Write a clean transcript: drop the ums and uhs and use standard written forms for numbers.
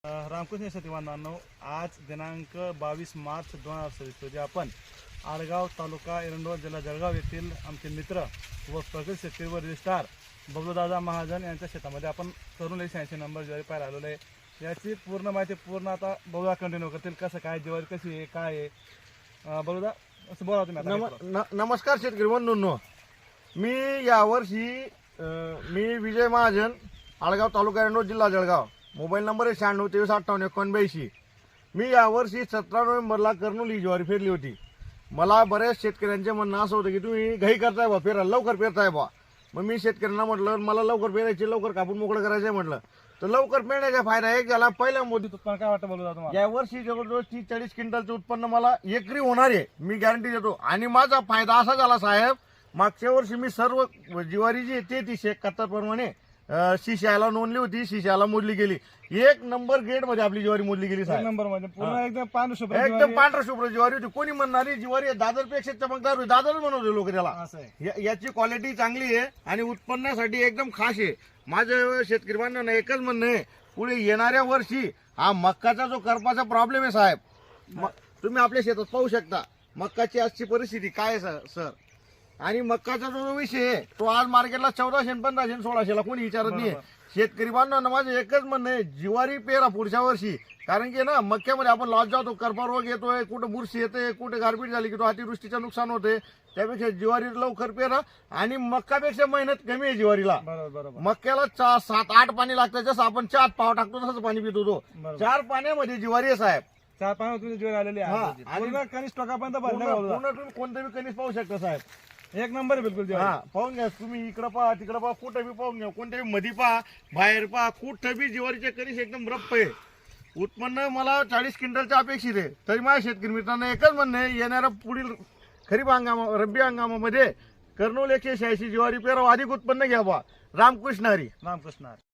रामकृष्ण शेतीवानांनो, आज दिनांक 22 मार्च 2026 रोजी आपण आडगाव तालुका एरंडोल जिल्हा जळगाव येथील आमचे मित्र व प्रगत शेतकरी व रजिस्ट्रार बबलूदादा महाजन यांच्या शेतामध्ये आपण करून 86 नंबर ज्वारी पाहायला आलेलो आहे. याची पूर्ण माहिती आता बबलूदा कंटिन्यू करतील. कसं काय ज्वारी कशी आहे काय आहे बबलूदा असं बोला तुम्ही आता. नमस्कार शेतकरी बंधूंनो, मी यावर्षी मी विजय महाजन, आळगाव तालुका एरंडोल जिल्हा जळगाव. मोबाईल नंबर आहे 9623588182. मी यावर्षी 17 नोव्हेंबरला कर्नूल ही ज्वारी पेरली होती. मला बऱ्याच शेतकऱ्यांचे म्हणणं असं होतं की तुम्ही घाई करताय बा, पेरा लवकर पेरताय बा. मग मी शेतकऱ्यांना म्हटलं मला लवकर पेरायची, लवकर कापून मोकळं करायचं म्हटलं. तर लवकर पेरण्याचा फायदा एक झाला. पहिल्या मोदीत उत्पन्न काय वाटतं बोलू तुम्हाला? यावर्षी जवळजवळ 30-40 क्विंटलचं उत्पन्न मला एकरी होणार आहे, मी गॅरंटी देतो. आणि माझा फायदा असा झाला साहेब, मागच्या वर्षी मी सर्व ज्वारी जी 3371 प्रमाणे शिशाला नोंदली होती, शिशाला मोजली गेली. एक नंबर ग्रेड मध्ये आपली ज्वारी मोजली गेली साहेब. नंबर मध्ये पूर्ण एकदम पांढर शुभ्र एकदम पांढरा शुभ्र ज्वारी होती. कोणी म्हणणारी ज्वारी दादरपेक्षा चमकदार होती, दादर बनवते लोक त्याला. असं आहे. याची क्वालिटी चांगली आहे आणि उत्पन्नासाठी एकदम खास आहे. माझं शेतकरी बांधवांना एकच म्हणणं आहे, पुढे येणाऱ्या वर्षी हा मक्काचा जो करपाचा प्रॉब्लेम आहे साहेब, तुम्ही आपल्या शेतात पाहू शकता मक्काची आजची परिस्थिती काय आहे सर. आणि मक्काचा जो विषय आहे तो आज मार्केटला 1400, 1500, 1600ला कोणी विचारत नाही. शेतकरी बांधवांना माझं एकच म्हणणं आहे, ज्वारी पेरा पुढच्या वर्षी. कारण की ना मक्क्यामध्ये आपण लॉस जातो, करपा रोग येतोय, कुठं बुरशी येते, कुठे गारपीट झाली की तो अतिवृष्टीचं नुकसान होते. त्यापेक्षा ज्वारी लवकर पेरा. आणि मक्कापेक्षा मेहनत कमी आहे ज्वारीला. मक्याला 7-8 पाणी लागतं. जसं आपण चहात पाव टाकतो तसंच पाणी पितो तो. 4 पाण्यामध्ये ज्वारी आहे साहेब. 4 पाण्यात ज्वारी आलेली आहे आणि कनिष्ठ टोकापर्यंत भरलं. तुम्ही कोणतं बी कणीस पाहू शकता साहेब. एक नंबर आहे बिलकुल. हा, पाहून घ्या तुम्ही, इकडं पहा तिकडं पहा, कुठं बी पाहून घ्या, कोणत्या बी मध्ये पहा, बाहेर पहा, कुठं बी ज्वारीचे कणीस एकदम रप्प आहे. उत्पन्न मला 40 क्विंटलच्या अपेक्षित आहे. तरी माझ्या शेतकरी मित्रांना एकच म्हणणं आहे, येणाऱ्या पुढील खरीप रब्बी हंगामामध्ये कर्नूल 186 ज्वारी पेरावं, अधिक उत्पन्न घ्यावा. रामकृष्ण हरी. रामकृष्ण हरी.